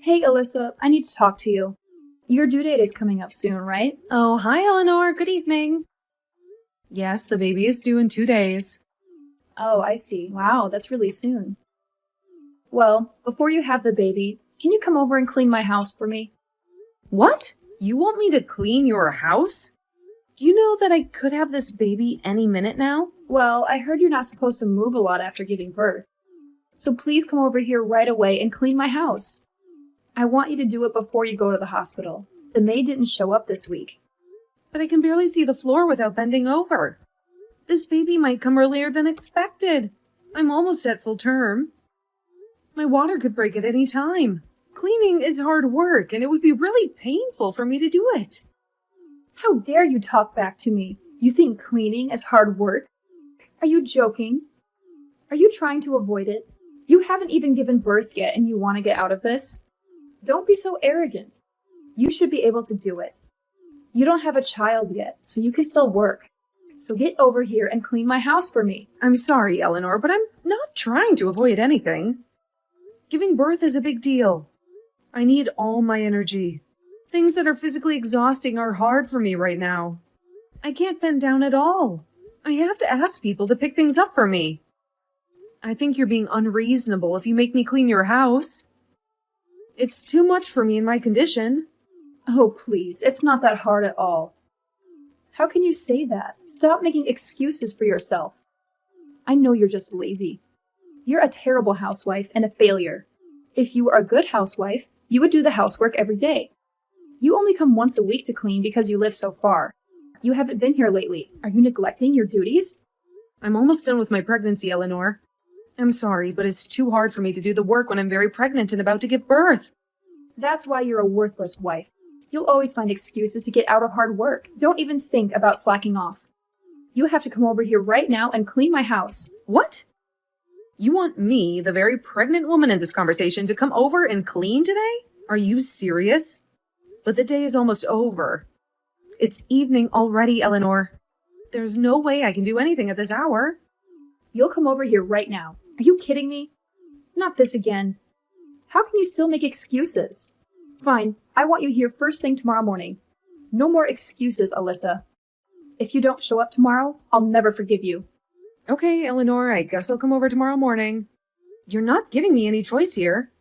Hey, Alyssa, I need to talk to you. Your due date is coming up soon, right? Oh, hi, Eleanor. Good evening. Yes, the baby is due in 2 days. Oh, I see. Wow, that's really soon. Well, before you have the baby, can you come over and clean my house for me? What? You want me to clean your house? Do you know that I could have this baby any minute now? Well, I heard you're not supposed to move a lot after giving birth. So please come over here right away and clean my house. I want you to do it before you go to the hospital. The maid didn't show up this week. But I can barely see the floor without bending over. This baby might come earlier than expected. I'm almost at full term. My water could break at any time. Cleaning is hard work, and it would be really painful for me to do it. How dare you talk back to me? You think cleaning is hard work? Are you joking? Are you trying to avoid it? You haven't even given birth yet and you want to get out of this? Don't be so arrogant. You should be able to do it. You don't have a child yet, so you can still work. So get over here and clean my house for me. I'm sorry, Eleanor, but I'm not trying to avoid anything. Giving birth is a big deal. I need all my energy. Things that are physically exhausting are hard for me right now. I can't bend down at all. I have to ask people to pick things up for me. I think you're being unreasonable if you make me clean your house. It's too much for me in my condition. Oh, please, it's not that hard at all. How can you say that? Stop making excuses for yourself. I know you're just lazy. You're a terrible housewife and a failure. If you were a good housewife, you would do the housework every day. You only come once a week to clean because you live so far. You haven't been here lately. Are you neglecting your duties? I'm almost done with my pregnancy, Eleanor. I'm sorry, but it's too hard for me to do the work when I'm very pregnant and about to give birth. That's why you're a worthless wife. You'll always find excuses to get out of hard work. Don't even think about slacking off. You have to come over here right now and clean my house. What? You want me, the very pregnant woman in this conversation, to come over and clean today? Are you serious? But the day is almost over. It's evening already, Eleanor. There's no way I can do anything at this hour. You'll come over here right now. Are you kidding me? Not this again. How can you still make excuses? Fine, I want you here first thing tomorrow morning. No more excuses, Alyssa. If you don't show up tomorrow, I'll never forgive you. Okay, Eleanor, I guess I'll come over tomorrow morning. You're not giving me any choice here.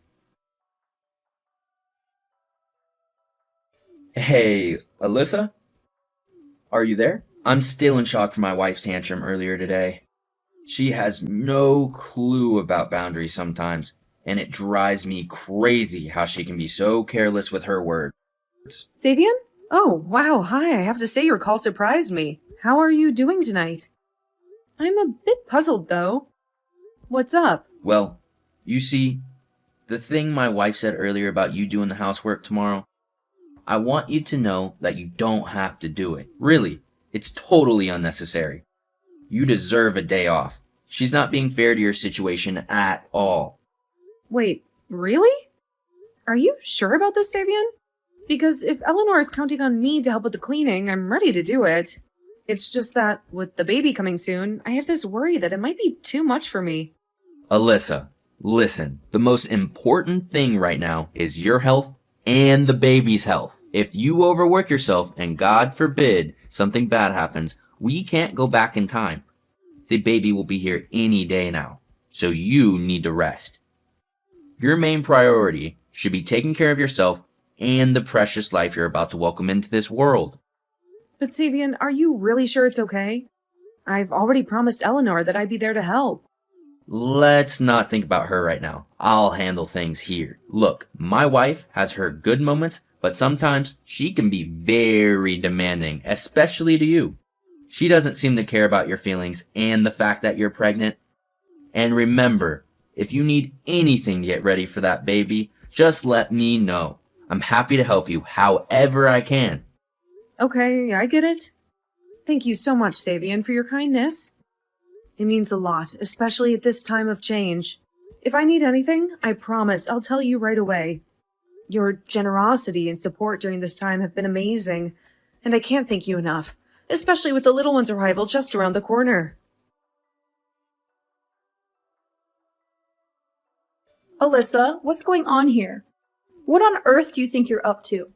Hey, Alyssa? Are you there? I'm still in shock from my wife's tantrum earlier today. She has no clue about boundaries sometimes, and it drives me crazy how she can be so careless with her words. Xavian? Oh, wow, hi, I have to say your call surprised me. How are you doing tonight? I'm a bit puzzled, though. What's up? Well, you see, the thing my wife said earlier about you doing the housework tomorrow, I want you to know that you don't have to do it. Really, it's totally unnecessary. You deserve a day off. She's not being fair to your situation at all. Wait, really? Are you sure about this, Xavian? Because if Eleanor is counting on me to help with the cleaning, I'm ready to do it. It's just that, with the baby coming soon, I have this worry that it might be too much for me. Alyssa, listen. The most important thing right now is your health and the baby's health. If you overwork yourself, and God forbid something bad happens, we can't go back in time. The baby will be here any day now, so you need to rest. Your main priority should be taking care of yourself and the precious life you're about to welcome into this world. But Xavian, are you really sure it's okay? I've already promised Eleanor that I'd be there to help. Let's not think about her right now. I'll handle things here. Look, my wife has her good moments, but sometimes she can be very demanding, especially to you. She doesn't seem to care about your feelings and the fact that you're pregnant. And remember, if you need anything to get ready for that baby, just let me know. I'm happy to help you however I can. Okay, I get it. Thank you so much, Xavian, for your kindness. It means a lot, especially at this time of change. If I need anything, I promise I'll tell you right away. Your generosity and support during this time have been amazing, and I can't thank you enough, especially with the little one's arrival just around the corner. Alyssa, what's going on here? What on earth do you think you're up to?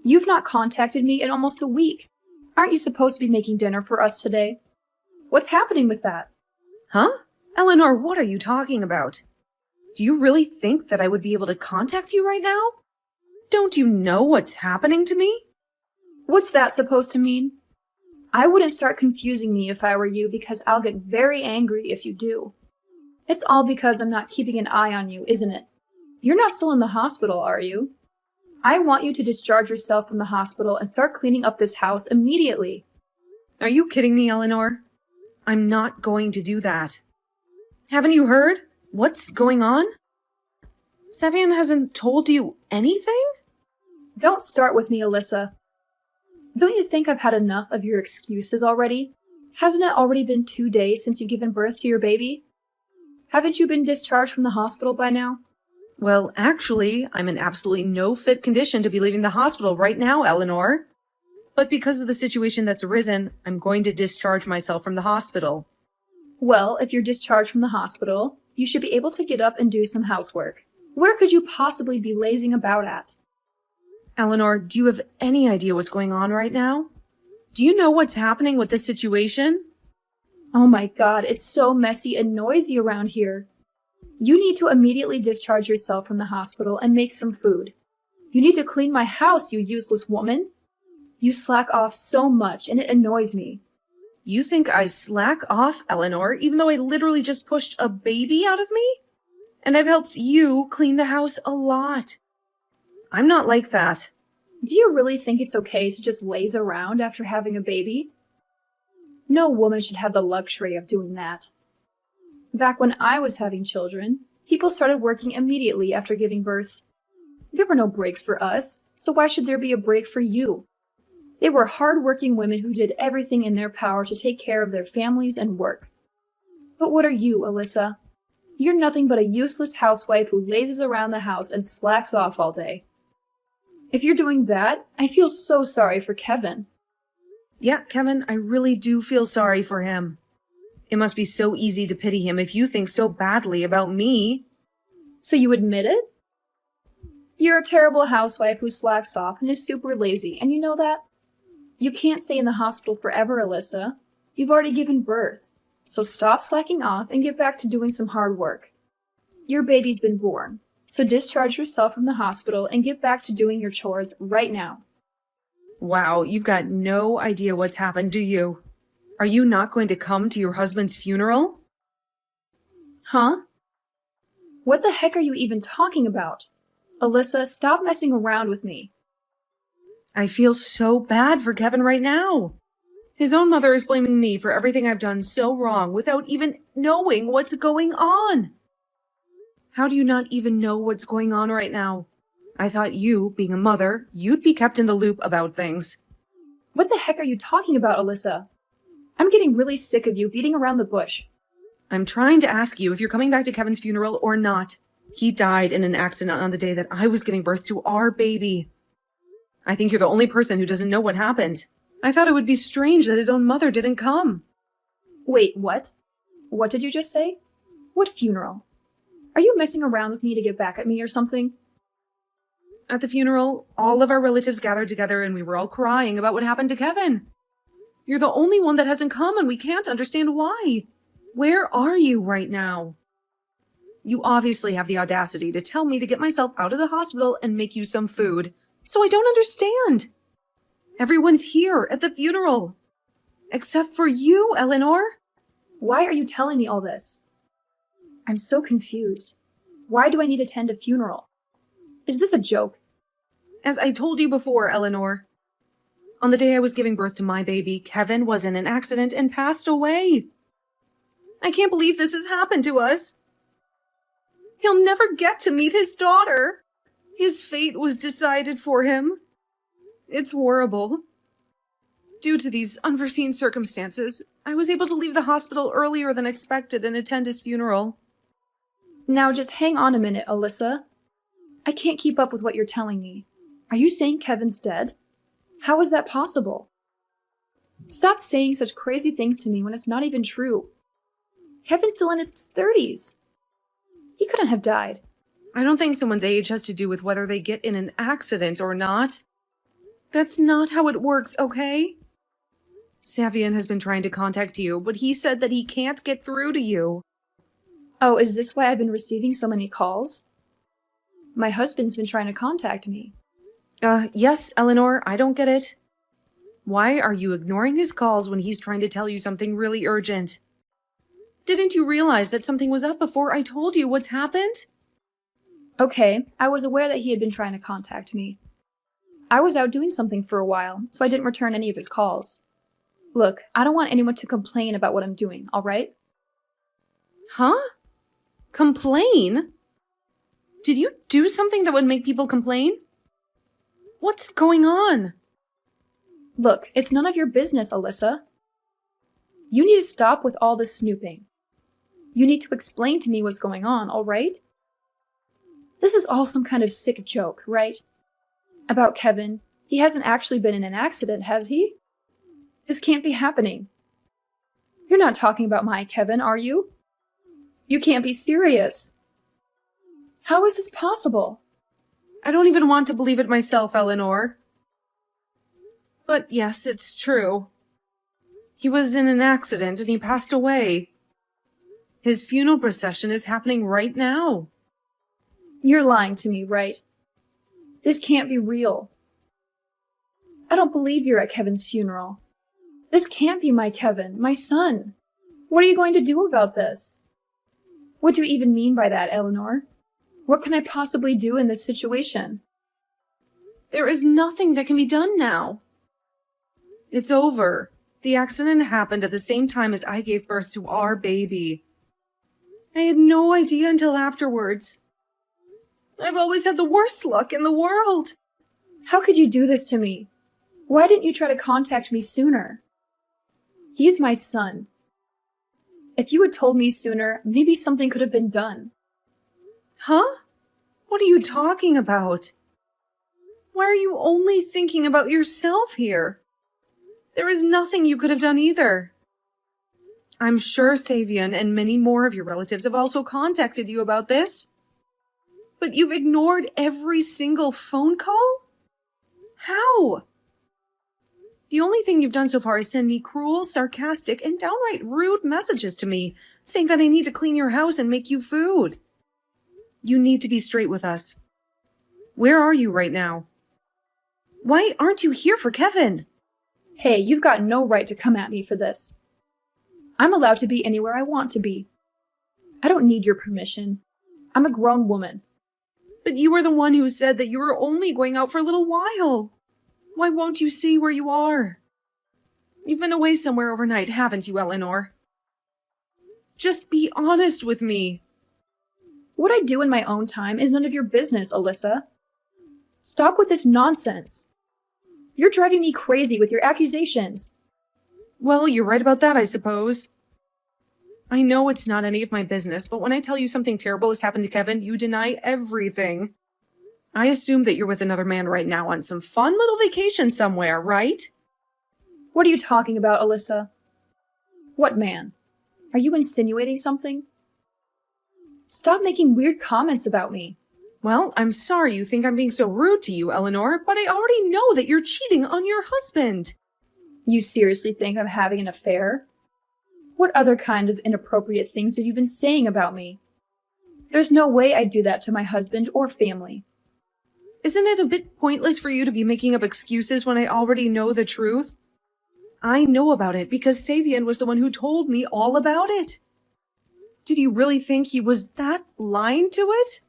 You've not contacted me in almost a week. Aren't you supposed to be making dinner for us today? What's happening with that? Huh? Eleanor, what are you talking about? Do you really think that I would be able to contact you right now? Don't you know what's happening to me? What's that supposed to mean? I wouldn't start confusing me if I were you because I'll get very angry if you do. It's all because I'm not keeping an eye on you, isn't it? You're not still in the hospital, are you? I want you to discharge yourself from the hospital and start cleaning up this house immediately. Are you kidding me, Eleanor? I'm not going to do that. Haven't you heard? What's going on? Savian hasn't told you anything? Don't start with me, Alyssa. Don't you think I've had enough of your excuses already? Hasn't it already been 2 days since you've given birth to your baby? Haven't you been discharged from the hospital by now? Well, actually, I'm in absolutely no fit condition to be leaving the hospital right now, Eleanor. But because of the situation that's arisen, I'm going to discharge myself from the hospital. Well, if you're discharged from the hospital, you should be able to get up and do some housework. Where could you possibly be lazing about at? Eleanor, do you have any idea what's going on right now? Do you know what's happening with this situation? Oh my God, it's so messy and noisy around here. You need to immediately discharge yourself from the hospital and make some food. You need to clean my house, you useless woman. You slack off so much and it annoys me. You think I slack off, Eleanor, even though I literally just pushed a baby out of me? And I've helped you clean the house a lot. I'm not like that. Do you really think it's okay to just laze around after having a baby? No woman should have the luxury of doing that. Back when I was having children, people started working immediately after giving birth. There were no breaks for us, so why should there be a break for you? They were hard-working women who did everything in their power to take care of their families and work. But what are you, Alyssa? You're nothing but a useless housewife who lazes around the house and slacks off all day. If you're doing that, I feel so sorry for Kevin. Yeah, Kevin, I really do feel sorry for him. It must be so easy to pity him if you think so badly about me. So you admit it? You're a terrible housewife who slacks off and is super lazy, and you know that? You can't stay in the hospital forever, Alyssa. You've already given birth. So stop slacking off and get back to doing some hard work. Your baby's been born, so discharge yourself from the hospital and get back to doing your chores right now. Wow, you've got no idea what's happened, do you? Are you not going to come to your husband's funeral? Huh? What the heck are you even talking about? Alyssa, stop messing around with me. I feel so bad for Kevin right now. His own mother is blaming me for everything I've done so wrong without even knowing what's going on. How do you not even know what's going on right now? I thought you, being a mother, you'd be kept in the loop about things. What the heck are you talking about, Alyssa? I'm getting really sick of you beating around the bush. I'm trying to ask you if you're coming back to Kevin's funeral or not. He died in an accident on the day that I was giving birth to our baby. I think you're the only person who doesn't know what happened. I thought it would be strange that his own mother didn't come. Wait, what? What did you just say? What funeral? Are you messing around with me to get back at me or something? At the funeral, all of our relatives gathered together and we were all crying about what happened to Kevin. You're the only one that hasn't come and we can't understand why. Where are you right now? You obviously have the audacity to tell me to get myself out of the hospital and make you some food. So I don't understand. Everyone's here at the funeral. Except for you, Eleanor. Why are you telling me all this? I'm so confused. Why do I need to attend a funeral? Is this a joke? As I told you before, Eleanor, on the day I was giving birth to my baby, Kevin was in an accident and passed away. I can't believe this has happened to us. He'll never get to meet his daughter. His fate was decided for him. It's horrible. Due to these unforeseen circumstances, I was able to leave the hospital earlier than expected and attend his funeral. Now just hang on a minute, Alyssa. I can't keep up with what you're telling me. Are you saying Kevin's dead? How is that possible? Stop saying such crazy things to me when it's not even true. Kevin's still in his 30s. He couldn't have died. I don't think someone's age has to do with whether they get in an accident or not. That's not how it works, okay? Savian has been trying to contact you, but he said that he can't get through to you. Oh, is this why I've been receiving so many calls? My husband's been trying to contact me. Yes, Eleanor, I don't get it. Why are you ignoring his calls when he's trying to tell you something really urgent? Didn't you realize that something was up before I told you what's happened? Okay, I was aware that he had been trying to contact me. I was out doing something for a while, so I didn't return any of his calls. Look, I don't want anyone to complain about what I'm doing, alright? Huh? Complain? Did you do something that would make people complain? What's going on? Look, it's none of your business, Alyssa. You need to stop with all this snooping. You need to explain to me what's going on, alright? This is all some kind of sick joke, right? About Kevin. He hasn't actually been in an accident, has he? This can't be happening. You're not talking about my Kevin, are you? You can't be serious. How is this possible? I don't even want to believe it myself, Eleanor. But yes, it's true. He was in an accident and he passed away. His funeral procession is happening right now. You're lying to me, right? This can't be real. I don't believe you're at Kevin's funeral. This can't be my Kevin, my son. What are you going to do about this? What do you even mean by that, Eleanor? What can I possibly do in this situation? There is nothing that can be done now. It's over. The accident happened at the same time as I gave birth to our baby. I had no idea until afterwards. I've always had the worst luck in the world. How could you do this to me? Why didn't you try to contact me sooner? He's my son. If you had told me sooner, maybe something could have been done. Huh? What are you talking about? Why are you only thinking about yourself here? There is nothing you could have done either. I'm sure Savian and many more of your relatives have also contacted you about this. But you've ignored every single phone call? How? The only thing you've done so far is send me cruel, sarcastic, and downright rude messages to me, saying that I need to clean your house and make you food. You need to be straight with us. Where are you right now? Why aren't you here for Kevin? Hey, you've got no right to come at me for this. I'm allowed to be anywhere I want to be. I don't need your permission. I'm a grown woman. But you were the one who said that you were only going out for a little while. Why won't you see where you are? You've been away somewhere overnight, haven't you, Eleanor? Just be honest with me. What I do in my own time is none of your business, Alyssa. Stop with this nonsense. You're driving me crazy with your accusations. Well, you're right about that, I suppose. I know it's not any of my business, but when I tell you something terrible has happened to Kevin, you deny everything. I assume that you're with another man right now on some fun little vacation somewhere, right? What are you talking about, Alyssa? What man? Are you insinuating something? Stop making weird comments about me. Well, I'm sorry you think I'm being so rude to you, Eleanor, but I already know that you're cheating on your husband. You seriously think I'm having an affair? What other kind of inappropriate things have you been saying about me? There's no way I'd do that to my husband or family. Isn't it a bit pointless for you to be making up excuses when I already know the truth? I know about it because Savian was the one who told me all about it. Did you really think he was that blind to it?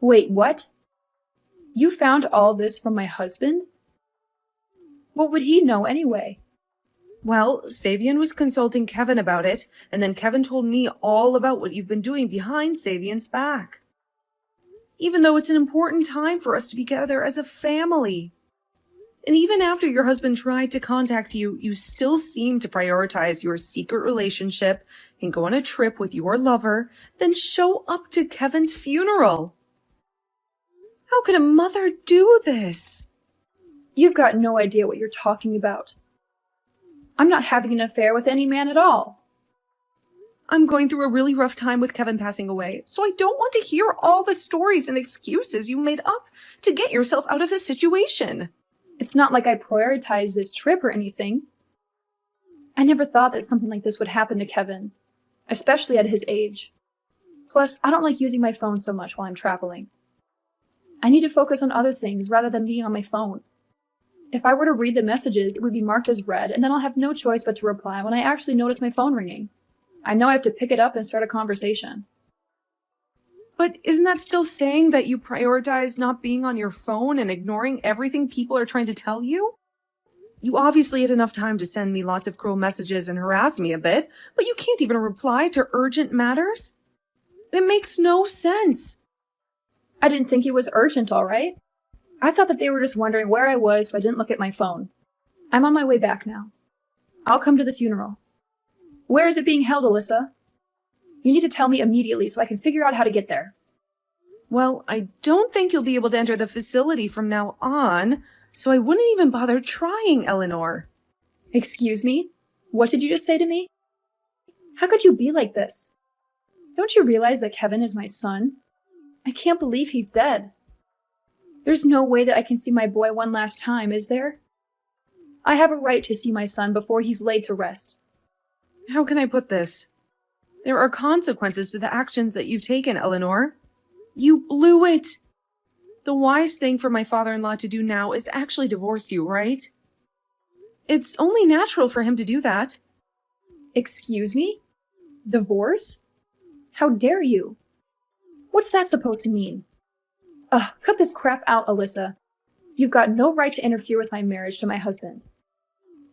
Wait, what? You found all this from my husband? What would he know anyway? Well, Savian was consulting Kevin about it, and then Kevin told me all about what you've been doing behind Savian's back. Even though it's an important time for us to be together as a family. And even after your husband tried to contact you, you still seem to prioritize your secret relationship and go on a trip with your lover, then show up to Kevin's funeral. How could a mother do this? You've got no idea what you're talking about. I'm not having an affair with any man at all. I'm going through a really rough time with Kevin passing away, so I don't want to hear all the stories and excuses you made up to get yourself out of this situation. It's not like I prioritized this trip or anything. I never thought that something like this would happen to Kevin, especially at his age. Plus, I don't like using my phone so much while I'm traveling. I need to focus on other things rather than being on my phone. If I were to read the messages, it would be marked as read, and then I'll have no choice but to reply when I actually notice my phone ringing. I know I have to pick it up and start a conversation. But isn't that still saying that you prioritize not being on your phone and ignoring everything people are trying to tell you? You obviously had enough time to send me lots of cruel messages and harass me a bit, but you can't even reply to urgent matters? It makes no sense. I didn't think it was urgent, all right? I thought that they were just wondering where I was, so I didn't look at my phone. I'm on my way back now. I'll come to the funeral. Where is it being held, Alyssa? You need to tell me immediately so I can figure out how to get there. Well, I don't think you'll be able to enter the facility from now on, so I wouldn't even bother trying, Eleanor. Excuse me? What did you just say to me? How could you be like this? Don't you realize that Kevin is my son? I can't believe he's dead. There's no way that I can see my boy one last time, is there? I have a right to see my son before he's laid to rest. How can I put this? There are consequences to the actions that you've taken, Eleanor. You blew it. The wise thing for my father-in-law to do now is actually divorce you, right? It's only natural for him to do that. Excuse me? Divorce? How dare you? What's that supposed to mean? Ugh, cut this crap out, Alyssa. You've got no right to interfere with my marriage to my husband.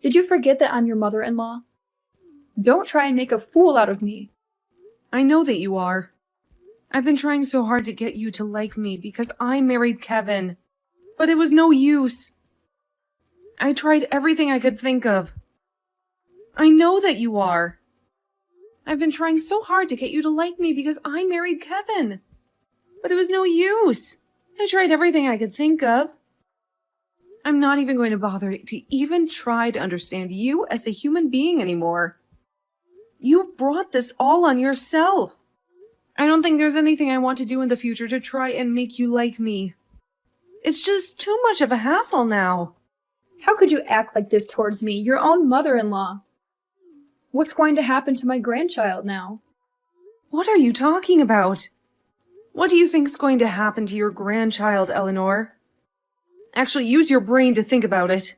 Did you forget that I'm your mother-in-law? Don't try and make a fool out of me. I know that you are. I've been trying so hard to get you to like me because I married Kevin. But it was no use. I tried everything I could think of. I know that you are. I've been trying so hard to get you to like me because I married Kevin. But it was no use. I tried everything I could think of. I'm not even going to bother to even try to understand you as a human being anymore. You've brought this all on yourself. I don't think there's anything I want to do in the future to try and make you like me. It's just too much of a hassle now. How could you act like this towards me, your own mother-in-law? What's going to happen to my grandchild now? What are you talking about? What do you think's going to happen to your grandchild, Eleanor? Actually, use your brain to think about it.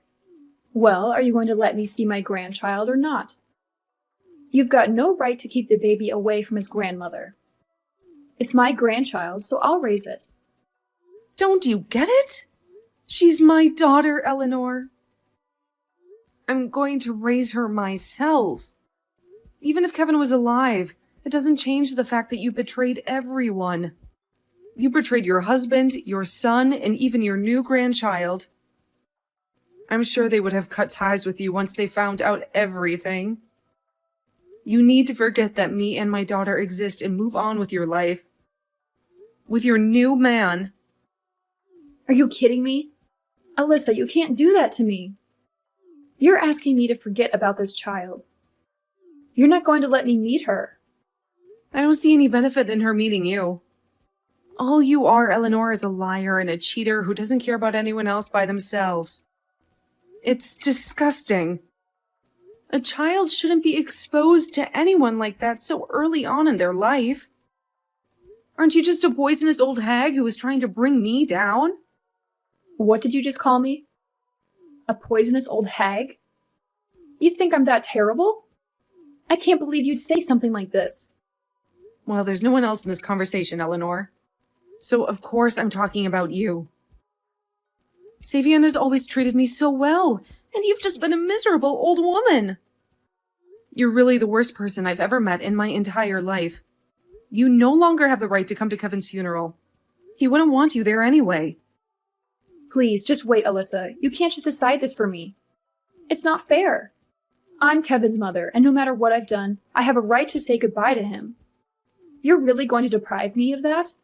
Well, are you going to let me see my grandchild or not? You've got no right to keep the baby away from his grandmother. It's my grandchild, so I'll raise it. Don't you get it? She's my daughter, Eleanor. I'm going to raise her myself. Even if Kevin was alive, it doesn't change the fact that you betrayed everyone. You betrayed your husband, your son, and even your new grandchild. I'm sure they would have cut ties with you once they found out everything. You need to forget that me and my daughter exist and move on with your life. With your new man. Are you kidding me? Alyssa, you can't do that to me. You're asking me to forget about this child. You're not going to let me meet her. I don't see any benefit in her meeting you. All you are, Eleanor, is a liar and a cheater who doesn't care about anyone else by themselves. It's disgusting. A child shouldn't be exposed to anyone like that so early on in their life. Aren't you just a poisonous old hag who is trying to bring me down? What did you just call me? A poisonous old hag? You think I'm that terrible? I can't believe you'd say something like this. Well, there's no one else in this conversation, Eleanor. So of course I'm talking about you. Savian has always treated me so well, and you've just been a miserable old woman. You're really the worst person I've ever met in my entire life. You no longer have the right to come to Kevin's funeral. He wouldn't want you there anyway. Please, just wait, Alyssa. You can't just decide this for me. It's not fair. I'm Kevin's mother, and no matter what I've done, I have a right to say goodbye to him. You're really going to deprive me of that?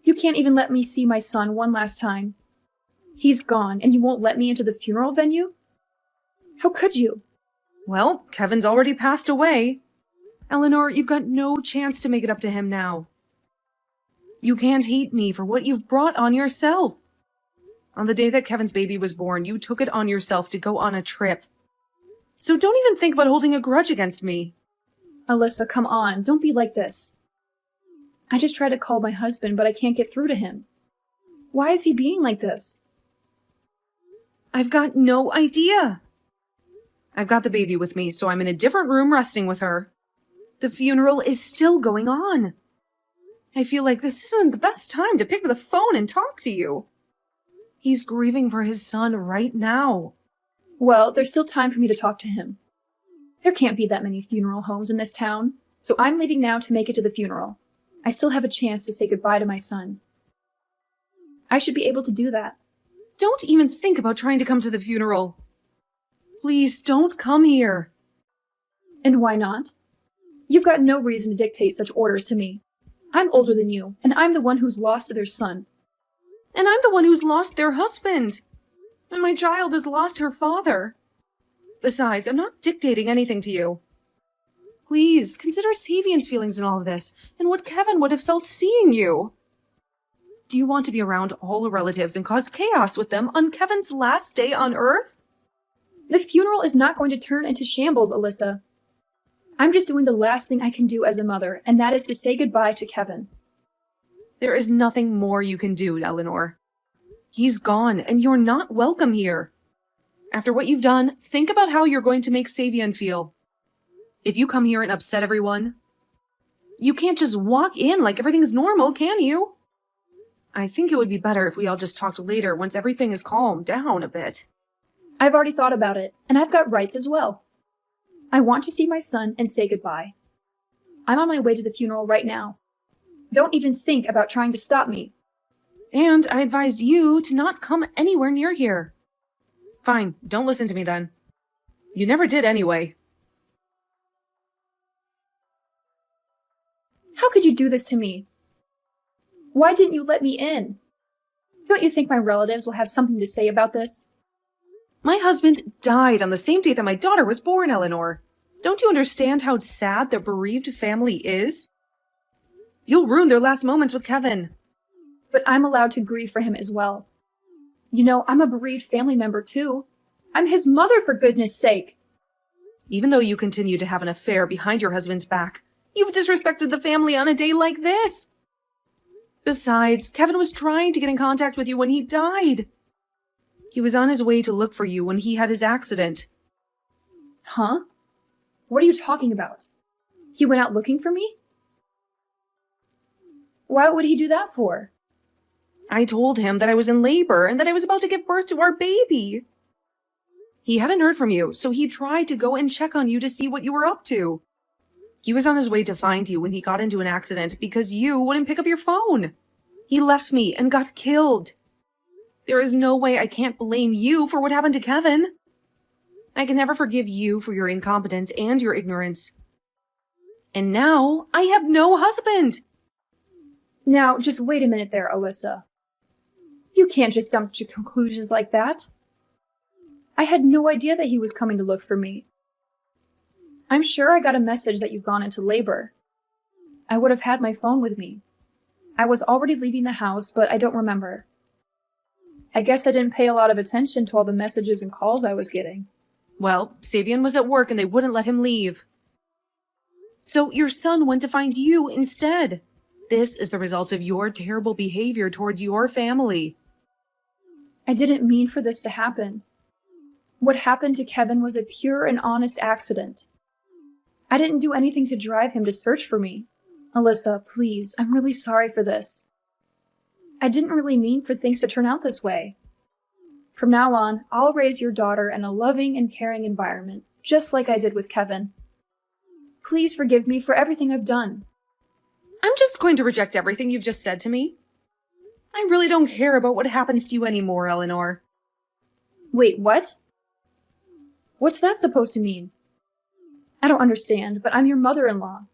You can't even let me see my son one last time. He's gone, and you won't let me into the funeral venue? How could you? Well, Kevin's already passed away. Eleanor, you've got no chance to make it up to him now. You can't hate me for what you've brought on yourself. On the day that Kevin's baby was born, you took it on yourself to go on a trip. So don't even think about holding a grudge against me. Alyssa, come on, don't be like this. I just tried to call my husband, but I can't get through to him. Why is he being like this? I've got no idea. I've got the baby with me, so I'm in a different room resting with her. The funeral is still going on. I feel like this isn't the best time to pick up the phone and talk to you. He's grieving for his son right now. Well, there's still time for me to talk to him. There can't be that many funeral homes in this town, so I'm leaving now to make it to the funeral. I still have a chance to say goodbye to my son. I should be able to do that. Don't even think about trying to come to the funeral. Please don't come here. And why not? You've got no reason to dictate such orders to me. I'm older than you, and I'm the one who's lost their son. And I'm the one who's lost their husband. And my child has lost her father. Besides, I'm not dictating anything to you. Please, consider Savian's feelings in all of this, and what Kevin would have felt seeing you. Do you want to be around all the relatives and cause chaos with them on Kevin's last day on Earth? The funeral is not going to turn into shambles, Alyssa. I'm just doing the last thing I can do as a mother, and that is to say goodbye to Kevin. There is nothing more you can do, Eleanor. He's gone, and you're not welcome here. After what you've done, think about how you're going to make Savian feel. If you come here and upset everyone, you can't just walk in like everything's normal, can you? I think it would be better if we all just talked later once everything is calmed down a bit. I've already thought about it, and I've got rights as well. I want to see my son and say goodbye. I'm on my way to the funeral right now. Don't even think about trying to stop me. And I advised you to not come anywhere near here. Fine, don't listen to me then. You never did anyway. How could you do this to me? Why didn't you let me in? Don't you think my relatives will have something to say about this? My husband died on the same day that my daughter was born, Eleanor. Don't you understand how sad the bereaved family is? You'll ruin their last moments with Kevin. But I'm allowed to grieve for him as well. You know, I'm a bereaved family member too. I'm his mother, for goodness sake. Even though you continue to have an affair behind your husband's back, you've disrespected the family on a day like this. Besides, Kevin was trying to get in contact with you when he died. He was on his way to look for you when he had his accident. Huh? What are you talking about? He went out looking for me? Why would he do that for? I told him that I was in labor and that I was about to give birth to our baby. He hadn't heard from you, so he tried to go and check on you to see what you were up to. He was on his way to find you when he got into an accident because you wouldn't pick up your phone. He left me and got killed. There is no way I can't blame you for what happened to Kevin. I can never forgive you for your incompetence and your ignorance. And now I have no husband. Now, just wait a minute there, Alyssa. You can't just jump to conclusions like that. I had no idea that he was coming to look for me. I'm sure I got a message that you've gone into labor. I would have had my phone with me. I was already leaving the house, but I don't remember. I guess I didn't pay a lot of attention to all the messages and calls I was getting. Well, Savian was at work and they wouldn't let him leave. So your son went to find you instead. This is the result of your terrible behavior towards your family. I didn't mean for this to happen. What happened to Kevin was a pure and honest accident. I didn't do anything to drive him to search for me. Alyssa, please, I'm really sorry for this. I didn't really mean for things to turn out this way. From now on, I'll raise your daughter in a loving and caring environment, just like I did with Kevin. Please forgive me for everything I've done. I'm just going to reject everything you've just said to me. I really don't care about what happens to you anymore, Eleanor. Wait, what? What's that supposed to mean? I don't understand, but I'm your mother-in-law.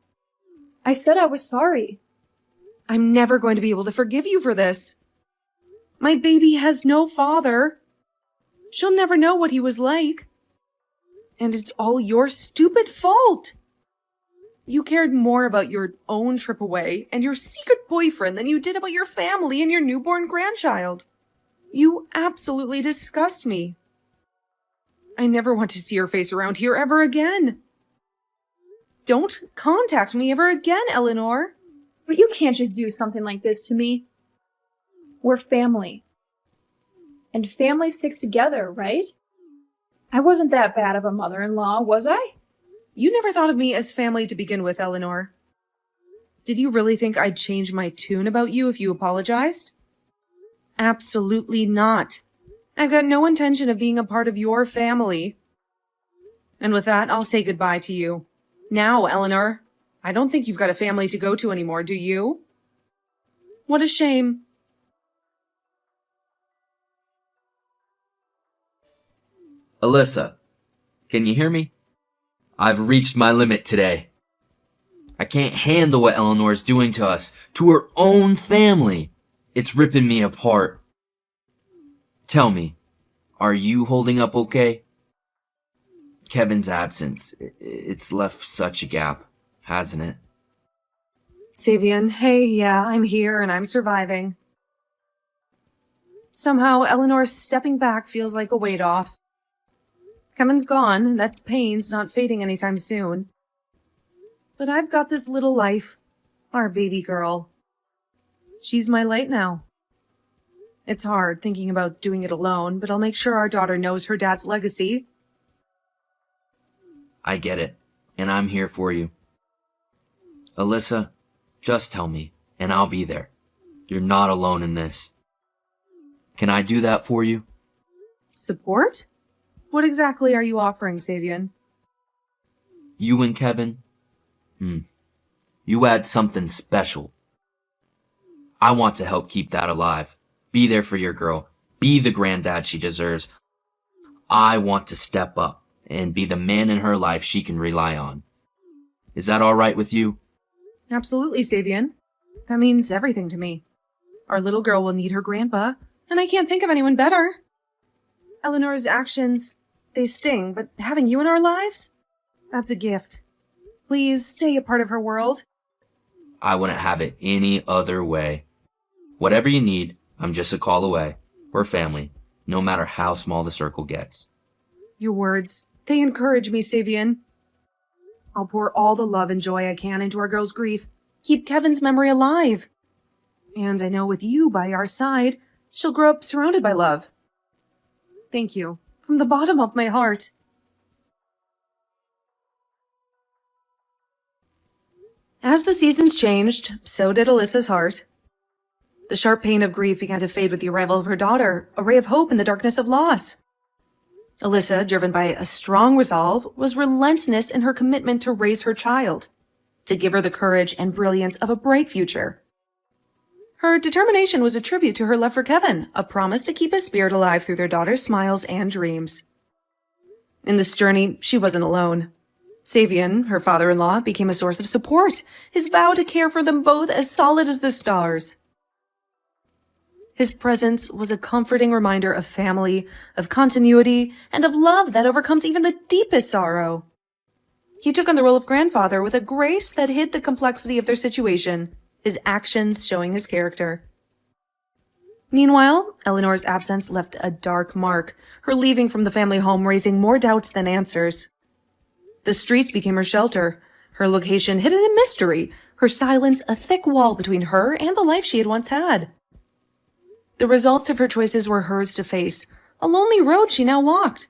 I said I was sorry. I'm never going to be able to forgive you for this. My baby has no father. She'll never know what he was like. And it's all your stupid fault. You cared more about your own trip away and your secret boyfriend than you did about your family and your newborn grandchild. You absolutely disgust me. I never want to see your face around here ever again. Don't contact me ever again, Eleanor. But you can't just do something like this to me. We're family. And family sticks together, right? I wasn't that bad of a mother-in-law, was I? You never thought of me as family to begin with, Eleanor. Did you really think I'd change my tune about you if you apologized? Absolutely not. I've got no intention of being a part of your family. And with that, I'll say goodbye to you. Now, Eleanor, I don't think you've got a family to go to anymore, do you? What a shame. Alyssa, can you hear me? I've reached my limit today. I can't handle what Eleanor's doing to us, to her own family. It's ripping me apart. Tell me, are you holding up okay? Kevin's absence, it's left such a gap, hasn't it? Savian, hey, yeah, I'm here and I'm surviving. Somehow, Eleanor stepping back feels like a weight off. Kevin's gone, that's pain's not fading anytime soon. But I've got this little life, our baby girl. She's my light now. It's hard thinking about doing it alone, but I'll make sure our daughter knows her dad's legacy. I get it, and I'm here for you. Alyssa, just tell me, and I'll be there. You're not alone in this. Can I do that for you? Support? What exactly are you offering, Savian? You and Kevin? You add something special. I want to help keep that alive. Be there for your girl. Be the granddad she deserves. I want to step up and be the man in her life she can rely on. Is that all right with you? Absolutely, Savian. That means everything to me. Our little girl will need her grandpa, and I can't think of anyone better. Eleanor's actions, they sting, but having you in our lives? That's a gift. Please stay a part of her world. I wouldn't have it any other way. Whatever you need, I'm just a call away. We're family, no matter how small the circle gets. Your words, they encourage me, Savian. I'll pour all the love and joy I can into our girl's grief. Keep Kevin's memory alive. And I know with you by our side, she'll grow up surrounded by love. Thank you, from the bottom of my heart. As the seasons changed, so did Alyssa's heart. The sharp pain of grief began to fade with the arrival of her daughter, a ray of hope in the darkness of loss. Alyssa, driven by a strong resolve, was relentless in her commitment to raise her child, to give her the courage and brilliance of a bright future. Her determination was a tribute to her love for Kevin, a promise to keep his spirit alive through their daughter's smiles and dreams. In this journey, she wasn't alone. Savian, her father-in-law, became a source of support, his vow to care for them both as solid as the stars. His presence was a comforting reminder of family, of continuity, and of love that overcomes even the deepest sorrow. He took on the role of grandfather with a grace that hid the complexity of their situation, his actions showing his character. Meanwhile, Eleanor's absence left a dark mark, her leaving from the family home raising more doubts than answers. The streets became her shelter, her location hidden in mystery, her silence a thick wall between her and the life she had once had. The results of her choices were hers to face, a lonely road she now walked,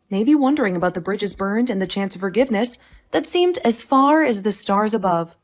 maybe wondering about the bridges burned and the chance of forgiveness that seemed as far as the stars above.